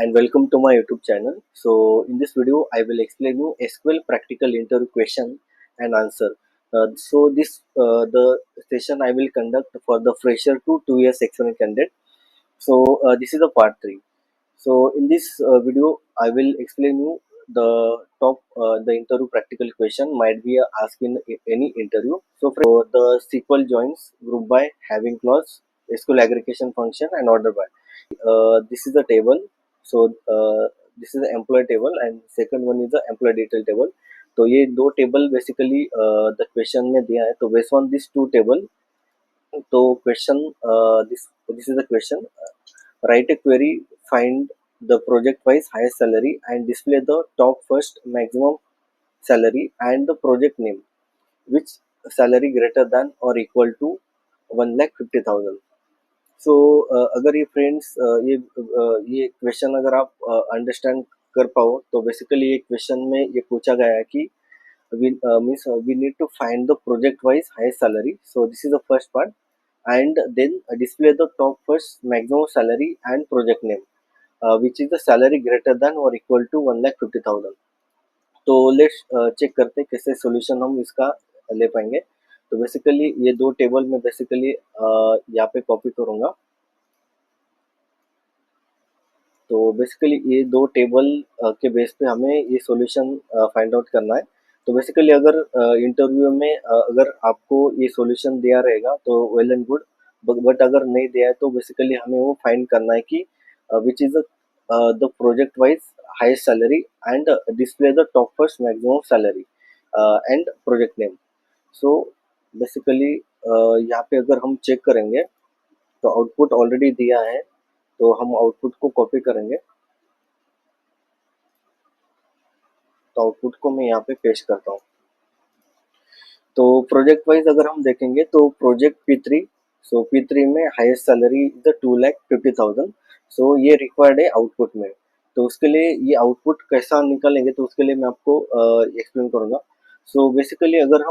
and welcome to my YouTube channel. So in this video, I will explain you SQL practical interview question and answer. So this the session I will conduct for the fresher to 2 years experience candidate. So this is the part 3. So in this video, I will explain you the top the interview practical question might be asked in any interview. So the SQL joins group by having clause, SQL aggregation function, and order by. This is the table. So this is the employee table and second one is the employee detail table. तो ये दो table basically the question में दिया है. तो based on this two table, तो question this is the question. Write a query, find the project wise highest salary and display the top first maximum salary and the project name. Which salary greater than or equal to 1,50,000. सो अगर ये friends ये question अगर आप understand कर पाओ तो basically ये question में ये पूछा गया है कि we need to find the project wise highest salary. So this is the first part, and then display the top first maximum salary and project name, which is the salary greater than or equal to 1,50,000. तो let's check करते हैं कैसे solution हम इसका ले पाएंगे. तो basically ये दो टेबल में बेसिकली यहाँ पे कॉपी करूंगा. तो बेसिकली ये दो टेबल के बेस पे हमें ये सॉल्यूशन फाइंड आउट करना है. तो बेसिकली अगर इंटरव्यू में अगर आपको ये सॉल्यूशन दिया रहेगा तो वेल एंड गुड, बट अगर नहीं दिया है तो बेसिकली हमें वो फाइंड करना है कि which is the project wise highest salary and display the top first maximum salary and project name. So basically यहाँ पे अगर हम चेक करेंगे तो आउटपुट ऑलरेडी दिया है, तो हम आउटपुट को कॉपी करेंगे. तो आउटपुट को मैं यहाँ पे पेस्ट करता हूँ. तो प्रोजेक्ट वाइज अगर हम देखेंगे तो प्रोजेक्ट P3, सो P3 में हाईएस्ट सैलरी द 2,50,000. सो ये रिक्वायर्ड है आउटपुट में. तो उसके लिए ये आउटपुट कैसा निकालेंगे तो उसके लिए मैं आपको एक्सप्लेन करूंगा. सो बेसिकली अगर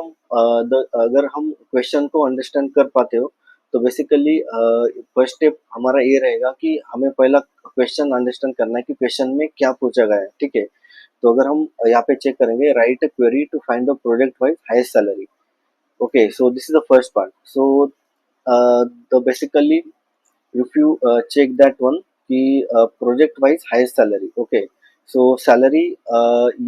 हम क्वेश्चन को अंडरस्टैंड कर पाते हो तो बेसिकली फर्स्ट स्टेप हमारा ये रहेगा कि हमें पहला क्वेश्चन अंडरस्टैंड करना है कि क्वेश्चन में क्या पूछा गया है. ठीक है. तो अगर हम यहाँ पे चेक करेंगे, write a query to find the project wise highest salary. Okay, so this is the first part. So the basically if you check that one कि project wise highest salary. Okay, so salary,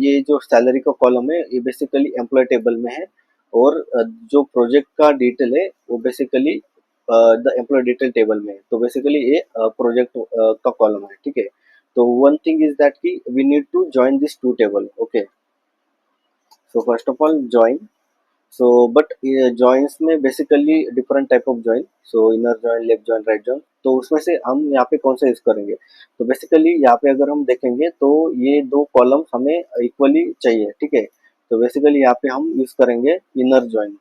ये जो salary का column है ये basically employ table में है और जो प्रोजेक्ट का डिटेल है वो basically the employee detail table में है. तो बेसिकली ये प्रोजेक्ट का कॉलम है. ठीक है. तो वन थिंग इज दैट कि we need to join this two table. Okay, so first of all join. So but joins में basically different type of join. So inner join, left join, right join. तो उसमें से हम यहाँ पे कौन सा यूज करेंगे. तो बेसिकली यहाँ पे अगर हम देखेंगे तो ये दो कॉलम्स हमें इक्वली चाहिए. ठीक है. तो बेसिकली यहाँ पे हम यूज करेंगे इनर जॉइन.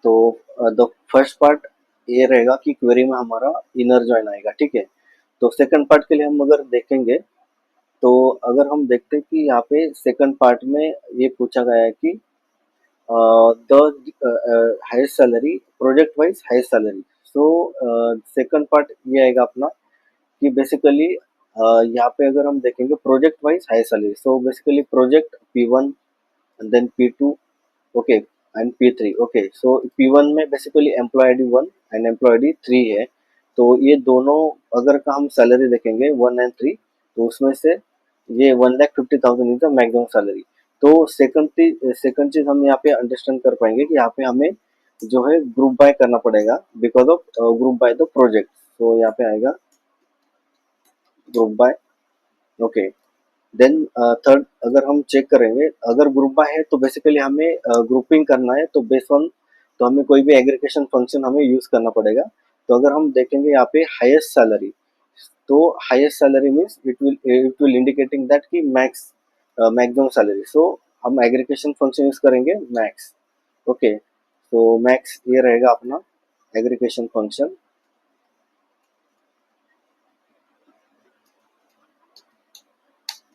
तो द फर्स्ट पार्ट ये रहेगा कि क्वेरी में हमारा इनर जॉइन आएगा. ठीक है. तो सेकंड पार्ट के लिए हम अगर देखेंगे तो अगर हम देखते हैं कि यहाँ पे सेकंड पार्ट में ये पूछा गया है कि the highest salary project wise highest salary. So second part ये आएगा अपना कि बेसिकली यहाँ पे अगर हम देखेंगे project wise highest salary. So basically project P1 and then P2, okay, and P3. Okay, so P1 में basically employee ID 1 and employee ID 3 है. तो ये दोनों अगर का हम सैलरी देखेंगे 1 एंड 3, तो उसमें से ये 1,50,000 इज द मैक्सिमम सैलरी. तो सेकंड चीज हम यहाँ पे अंडरस्टैंड कर पाएंगे कि यहाँ पे हमें जो है ग्रुप बाय करना पड़ेगा because of group by the project. तो यहाँ पे आएगा group by. Okay, then third अगर हम चेक करेंगे, अगर ग्रुप बाय है तो बेसिकली हमें ग्रुपिंग करना है. तो बेस्ड ऑन, तो हमें कोई भी एग्रीगेशन फंक्शन हमें यूज करना पड़ेगा. तो अगर हम देखेंगे यहाँ पे हाईएस्ट सैलरी, तो highest salary means it will indicating that कि मैक्सिमम सैलरी. सो हम एग्रीगेशन फंक्शन यूज करेंगे मैक्स. ओके, तो मैक्स ये रहेगा अपना एग्रीगेशन फंक्शन.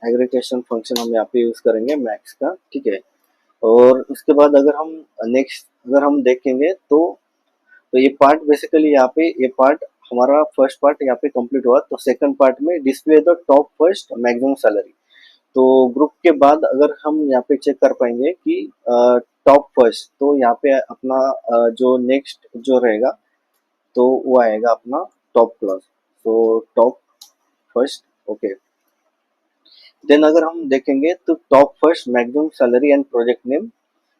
एग्रीगेशन फंक्शन हम यहाँ पे यूज करेंगे मैक्स का. ठीक है. और उसके बाद अगर हम नेक्स्ट अगर हम देखेंगे तो तो ये पार्ट बेसिकली यहाँ पे ये पार्ट हमारा फर्स्ट पार्ट यहाँ पे कंप्लीट हुआ। तो सेकंड पार्ट में display the top first maximum salary. तो ग्रुप के बाद अगर हम यहाँ पे चेक कर पाएंगे कि टॉप फर्स्ट, तो यहाँ पे अपना जो नेक्स्ट जो रहेगा तो वो आएगा अपना टॉप क्लास। तो टॉप फर्स्ट, ओके। देन अगर हम देखेंगे तो top first maximum salary and project name,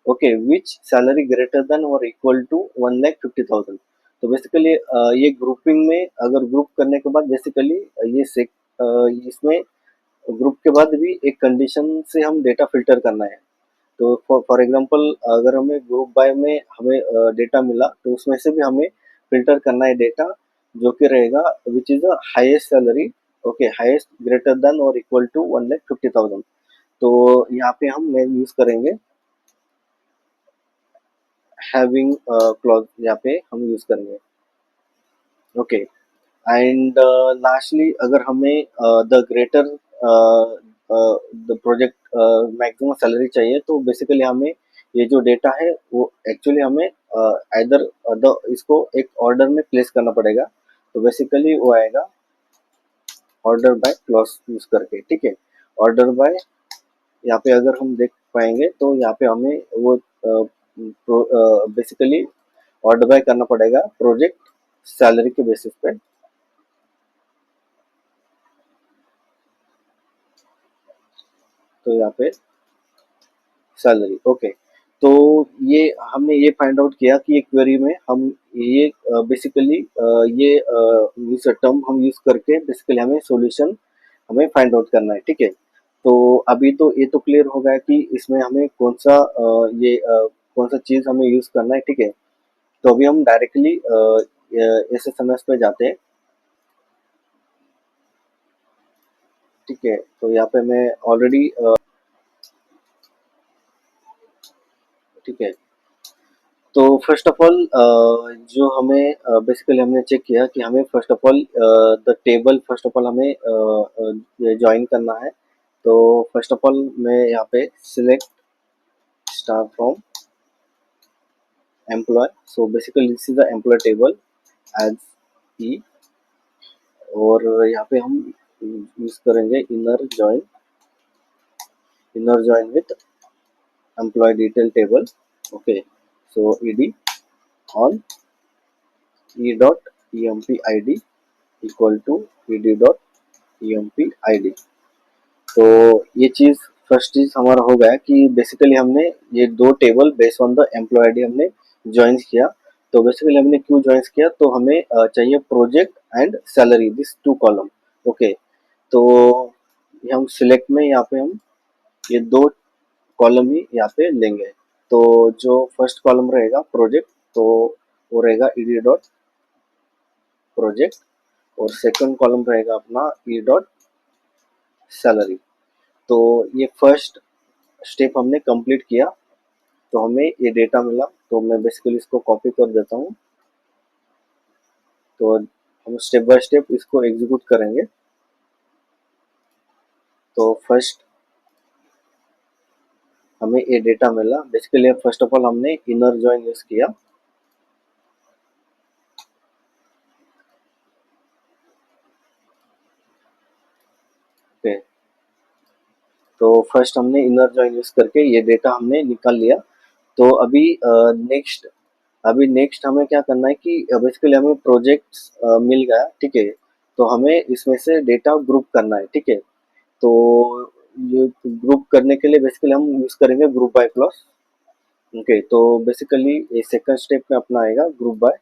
okay, which salary greater than और इक्वल टू 1,50,000। तो बेसिकली ये ग्रुपिंग में अगर ग्रुप करने के बाद बेसिकली ये इसमें ग्रुप के बाद भी एक कंडीशन से हम डेटा फिल्टर करना है। तो फॉर एग्जांपल अगर हमें ग्रुप बाय में हमें डेटा मिला तो उसमें से भी हमें फिल्टर करना है डेटा जो कि रहेगा which is the highest salary, okay, highest greater than और इक्वल टू 1,50,000। तो यहाँ पे हम यूज करेंगे हैविंग क्लॉज, यहाँ पे हम यूज करेंगे, ओके। एंड लास्टली अगर हमें the greater the project maximum salary चाहिए तो बेसिकली हमें ये जो डेटा है वो एक्चुअली हमें आइदर द इसको एक ऑर्डर में प्लेस करना पड़ेगा। तो बेसिकली वो आएगा ऑर्डर बाय क्लॉज यूज करके, ठीक है। ऑर्डर बाय, यहाँ पे अगर हम देख पाएंगे तो यहाँ पे हमें वो बेसिकली ऑर्डर बाय करना पड़ेगा प्रोजेक्ट सैलरी के बेसिस पे। तो यहाँ पे सैलरी, ओके। तो ये हमने ये फाइंड आउट किया कि एक क्वेरी में हम ये बेसिकली ये यूज टर्म हम यूज करके बेसिकली हमें सॉल्यूशन हमें फाइंड आउट करना है, ठीक है। तो अभी तो ये तो क्लियर हो गया कि इसमें हमें कौन सा कौन सा चीज हमें यूज करना है, ठीक है। तो अभी हम डायरेक्टली एसएसएमएस पे जाते हैं, ठीक है। तो यहाँ पे मैं ऑलरेडी, ठीक है। तो फर्स्ट ऑफ ऑल जो हमें बेसिकली हमने चेक किया कि हमें first of all the table first of all हमें ज्वाइन करना है। तो फर्स्ट ऑफ ऑल मैं यहाँ पे select star from employee, so basically this is the employee table as E. और यहाँ पे हम यूज करेंगे inner join with employee detail table, okay. So ED on E dot emp id equal to ed dot emp id। तो ये चीज first चीज हमारा हो गया कि बेसिकली हमने ये दो table based on the employee ID हमने ज्वाइन किया। तो बेसिकली हमने क्यों ज्वाइन किया, तो हमें चाहिए project and salary this two column, okay. तो ये हम सिलेक्ट में यहाँ पे हम ये दो कॉलम ही यहाँ पे लेंगे। तो जो फर्स्ट कॉलम रहेगा प्रोजेक्ट, तो वो रहेगा ed डॉट प्रोजेक्ट। और सेकंड कॉलम रहेगा अपना ई डॉट सैलरी। तो ये फर्स्ट स्टेप हमने कंप्लीट किया, तो हमें ये डेटा मिला। तो मैं बेसिकली इसको कॉपी कर देता हूँ। तो हम स्टेप बाय स्टेप इसको एग्जीक्यूट करेंगे। तो फर्स्ट हमें ये डेटा मिला। बेसिकली फर्स्ट ऑफ ऑल हमने इनर जॉइन यूज किया, ओके। तो फर्स्ट हमने इनर जॉइन यूज करके ये डेटा हमने निकाल लिया। तो अभी नेक्स्ट हमें क्या करना है कि बेसिकली हमें प्रोजेक्ट्स मिल गया, ठीक है। तो हमें इसमें से डेटा ग्रुप करना है, ठीक है। तो ये ग्रुप करने के लिए बेसिकली हम यूज करेंगे ग्रुप बाय क्लॉज, ओके। तो बेसिकली ये सेकंड स्टेप में अपना आएगा ग्रुप बाय।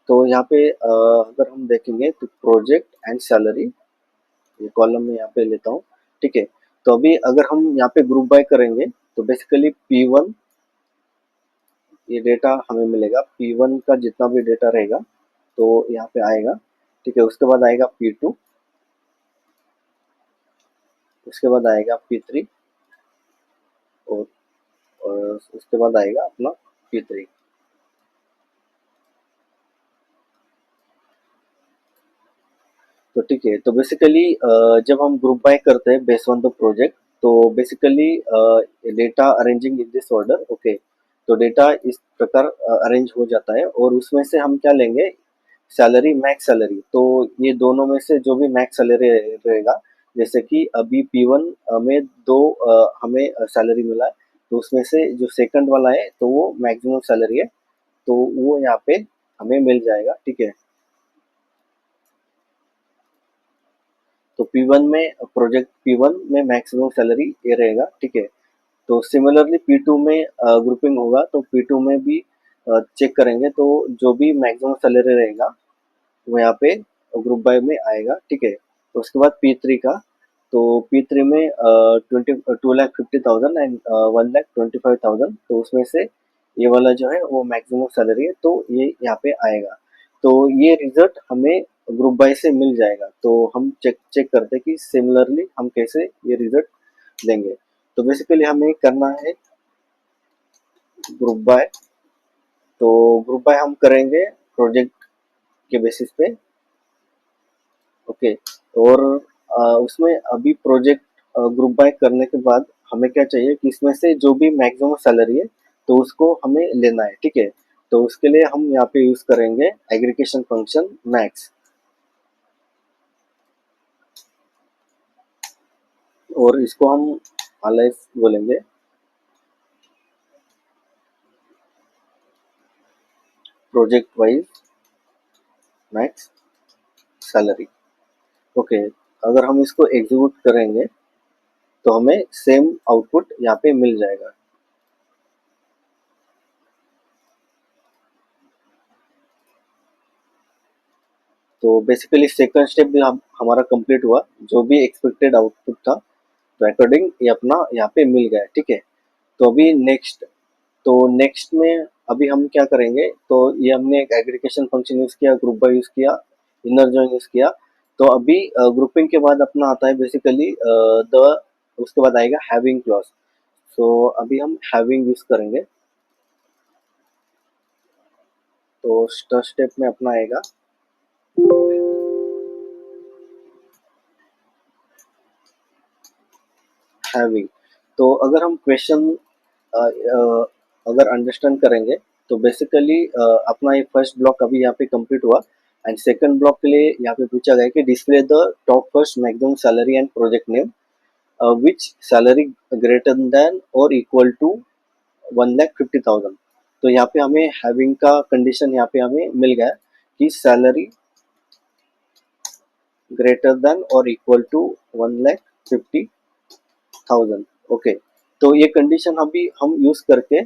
तो यहाँ पे अगर हम देखेंगे तो प्रोजेक्ट एंड सैलरी ये कॉलम में यहाँ पे लेता हूँ, ठीक है। तो अभी अगर हम यहाँ पे ग्रुप बाय करेंगे तो बेसिकली P1 ये डेटा हमें मिलेगा। P1 का जितना भी डेटा रहेगा तो यहाँ पे आएगा, ठीक है। उसके बाद आएगा P2, उसके बाद आएगा P3 और, उसके बाद आएगा अपना P3। तो ठीक है, तो बेसिकली जब हम ग्रुप बाय करते हैं बेस्ड ऑन द प्रोजेक्ट, तो basically data arranging in this order. Okay, तो डेटा इस प्रकार अरेंज हो जाता है और उसमें से हम क्या लेंगे, सैलरी, मैक्स सैलरी। तो ये दोनों में से जो भी मैक्स सैलरी रहेगा, जैसे कि अभी P1 में दो हमें सैलरी मिला है, तो उसमें से जो सेकंड वाला है तो वो मैक्सिमम सैलरी है, तो वो यहाँ पे हमें मिल जाएगा। ठीक है, तो P1 में प्रोजेक्ट P1 में मैक्सिमम सैलरी ये रहेगा। ठीक है, तो सिमिलरली P2 में ग्रुपिंग होगा, तो P2 में भी चेक करेंगे, तो जो भी मैक्सिमम सैलरी रहेगा वो यहाँ पे ग्रुप बाय में आएगा। ठीक है, तो उसके बाद P3 का, तो P3 में 2,50,000 एंड 1,25,000, तो उसमें से ये वाला जो है वो मैक्सिमम सैलरी है, तो ये यहाँ पे आएगा। तो ये रिजल्ट हमें ग्रुप बाय से मिल जाएगा, तो हम चेक चेक करते हैं कि सिमिलरली हम कैसे ये रिजल्ट लेंगे। तो बेसिकली हमें करना है ग्रुप बाय। तो ग्रुप बाय हम करेंगे प्रोजेक्ट के बेसिस पे। ओके, और उसमें अभी प्रोजेक्ट ग्रुप बाय करने के बाद हमें क्या चाहिए कि इसमें से जो भी मैक्सिमम सैलरी है तो उसको हमें लेना है। ठीक है, तो उसके लिए हम यहाँ पे यूज करेंगे एग्रीगेशन फंक्शन मैक्स, और इसको हम अलाइस बोलेंगे, project wise max salary. Okay, अगर हम इसको एग्जीक्यूट करेंगे तो हमें सेम आउटपुट यहाँ पे मिल जाएगा। तो बेसिकली सेकंड स्टेप भी हमारा कंप्लीट हुआ, जो भी एक्सपेक्टेड आउटपुट था तो अकॉर्डिंग ये अपना यहाँ पे मिल गया। ठीक है, तो अभी नेक्स्ट, तो नेक्स्ट में अभी हम क्या करेंगे, तो ये हमने एक एग्रीगेशन फंक्शन यूज किया, ग्रुप बाय यूज किया, इनर जॉइन यूज किया। तो अभी ग्रुपिंग के बाद अपना आता है बेसिकली द, उसके बाद आएगा हैविंग क्लॉज। तो अभी हम हैविंग यूज करेंगे, तो फर्स्ट स्टेप में अपना आएगा हैविंग। तो अगर हम क्वेश्चन अगर अंडरस्टैंड करेंगे, तो बेसिकली अपना ये फर्स्ट ब्लॉक अभी यहाँ पे कंप्लीट हुआ, एंड सेकंड ब्लॉक के लिए यहाँ पे पूछा गया कि display the top first maximum salary and project name which salary greater than और इक्वल टू 1,50,000। तो यहाँ पे हमें हैविंग का कंडीशन यहाँ पे हमें मिल गया कि सैलरी ग्रेटर देन और इक्वल टू 1,50,000। ओके, तो ये कंडीशन अभी हम यूज करके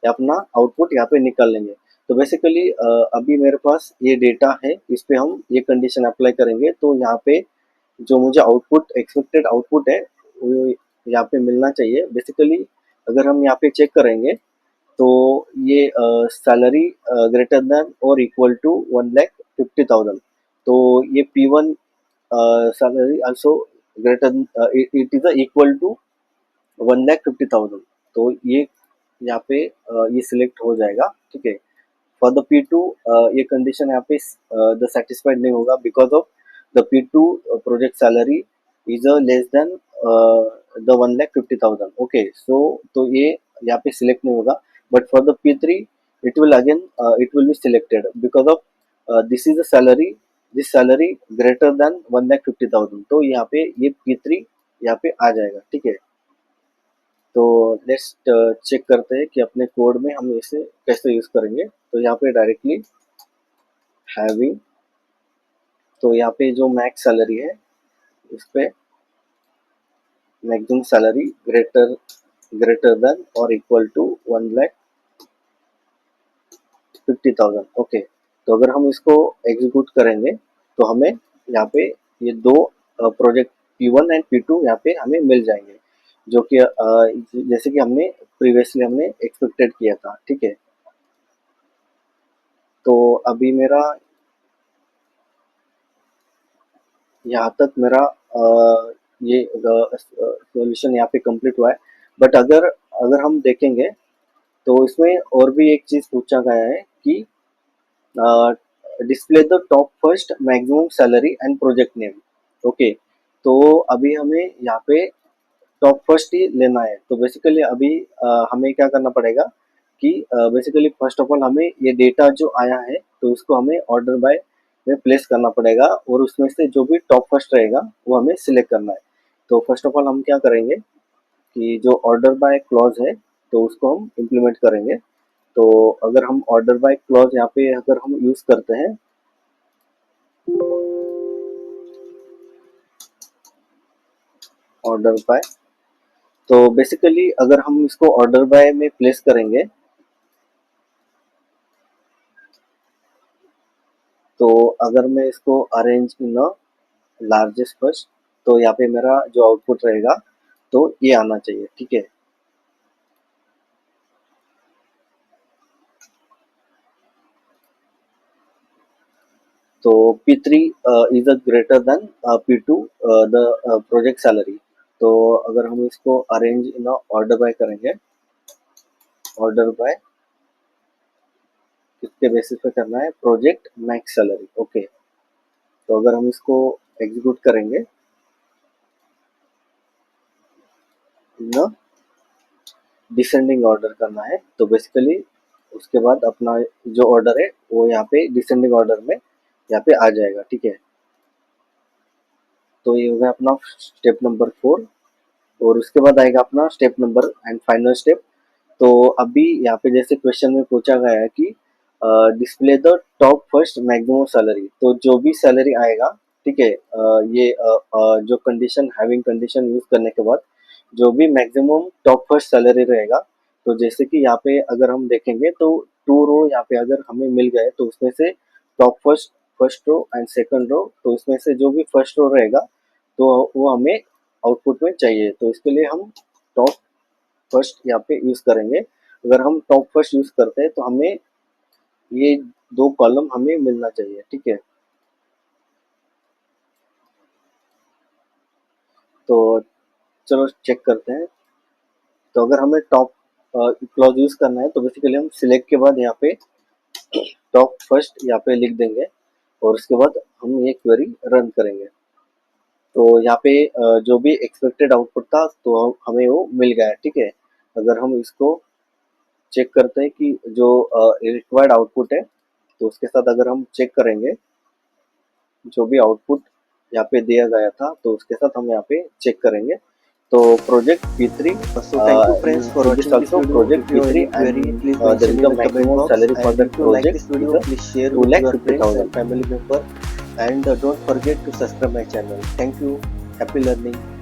अपना आउटपुट यहाँ पे निकाल लेंगे। तो बेसिकली अभी मेरे पास ये डेटा है, इस पे हम ये कंडीशन अप्लाई करेंगे, तो यहाँ पे जो मुझे आउटपुट, एक्सपेक्टेड आउटपुट है वो यहाँ पे मिलना चाहिए। बेसिकली अगर हम यहाँ पे चेक करेंगे, तो ये सैलरी ग्रेटर देन और इक्वल टू 1,50,000, तो ये P1 salary also greater, it is equal to 1,50,000, तो ये यहाँ पे ये सिलेक्ट हो जाएगा। ठीक है, फॉर द P2 ये कंडीशन यहाँ पे द सेटिस्फाइड नहीं होगा, because of the P2 project salary is less than the 1,50,000। Okay, so तो ये यहाँ पे सिलेक्ट नहीं होगा, but for the P3 it will again, it will be selected because of this is the salary, this salary greater than 1,50,000, तो यहाँ पे ये P3 यहाँ पे आ जाएगा। ठीक है, तो लेट्स चेक करते हैं कि अपने कोड में हम इसे कैसे यूज करेंगे। तो यहाँ पे डायरेक्टली हैविंग, तो यहाँ पे जो मैक्स सैलरी है इस पे maximum salary greater greater than और इक्वल टू 1,50,000। ओके, तो अगर हम इसको एग्जीक्यूट करेंगे तो हमें यहाँ पे ये दो प्रोजेक्ट P1 एंड P2 यहाँ पे हमें मिल जाएंगे, जो कि जैसे कि हमने प्रीवियसली हमने एक्सपेक्टेड किया था। ठीक है, तो अभी मेरा यहाँ तक मेरा ये सॉल्यूशन यहाँ पे कंप्लीट हुआ है। बट अगर अगर हम देखेंगे, तो इसमें और भी एक चीज़ पूछा गया है कि display the top first maximum salary and project name. Okay, तो अभी हमें यहाँ पे टॉप फर्स्ट ही लेना है। तो बेसिकली अभी हमें क्या करना पड़ेगा कि बेसिकली फर्स्ट ऑफ ऑल हमें ये डेटा जो आया है तो उसको हमें ऑर्डर बाय में प्लेस करना पड़ेगा और उसमें से जो भी टॉप फर्स्ट रहेगा वो हमें सिलेक्ट करना है। तो फर्स्ट ऑफ ऑल हम क्या करेंगे कि जो ऑर्डर बाय क्लॉज है तो उसको हम इम्प्लीमेंट करेंगे। तो अगर हम ऑर्डर बाय क्लॉज यहाँ पे अगर हम यूज करते हैं, ऑर्डर बाय, तो बेसिकली अगर हम इसको ऑर्डर बाय में प्लेस करेंगे तो अगर मैं इसको arrange in a largest first, तो यहाँ पे मेरा जो आउटपुट रहेगा तो ये आना चाहिए। ठीक है, तो P3 is a greater than P2 the project salary. तो अगर हम इसको अरेंज इन ऑर्डर बाय करेंगे, ऑर्डर बाय किसके बेसिस पे करना है, प्रोजेक्ट मैक्स सैलरी। ओके, तो अगर हम इसको एग्जीक्यूट करेंगे इन डिसेंडिंग ऑर्डर करना है, तो बेसिकली उसके बाद अपना जो ऑर्डर है वो यहाँ पे डिसेंडिंग ऑर्डर में यहाँ पे आ जाएगा। ठीक है, तो ये हो गया अपना स्टेप नंबर 4 और उसके बाद आएगा अपना step number and final step. तो अभी यहाँ पे जैसे क्वेश्चन में पूछा गया है कि display the top first maximum salary, तो जो भी सैलरी आएगा, ठीक है, ये जो कंडीशन हैविंग कंडीशन यूज करने के बाद जो भी मैक्सिमम टॉप फर्स्ट सैलरी रहेगा, तो जैसे कि यहाँ पे अगर हम देखेंगे तो 2 रो यहाँ पे अगर हमें मिल गए तो उसमें से top first, first row and second row, तो इसमें से जो भी फर्स्ट रो रहेगा तो वो हमें आउटपुट में चाहिए। तो इसके लिए हम टॉप फर्स्ट यहाँ पे यूज करेंगे। अगर हम टॉप फर्स्ट यूज करते हैं तो हमें ये 2 कॉलम हमें मिलना चाहिए। ठीक है, तो चलो चेक करते हैं। तो अगर हमें टॉप क्लॉज यूज करना है तो बेसिकली हम सिलेक्ट के बाद यहाँ पे टॉप फर्स्ट यहाँ पे लिख देंगे और उसके बाद हम ये क्वेरी रन करेंगे। तो यहाँ पे जो भी एक्सपेक्टेड आउटपुट था तो हमें वो मिल गया है। ठीक है, अगर हम इसको चेक करते हैं कि जो रिक्वायर्ड आउटपुट है तो उसके साथ अगर हम चेक करेंगे जो भी आउटपुट यहाँ पे दिया गया था तो उसके साथ हम यहाँ पे चेक करेंगे। तो project P3, So thank you friends for this watching this also video. project If you P3 have any query, and please there is mention a in the comment maximum box. salary for And that if you like project this video, is please share 2 with lakh your friends 50,000. and family member. And don't forget to subscribe my channel. Thank you. Happy learning.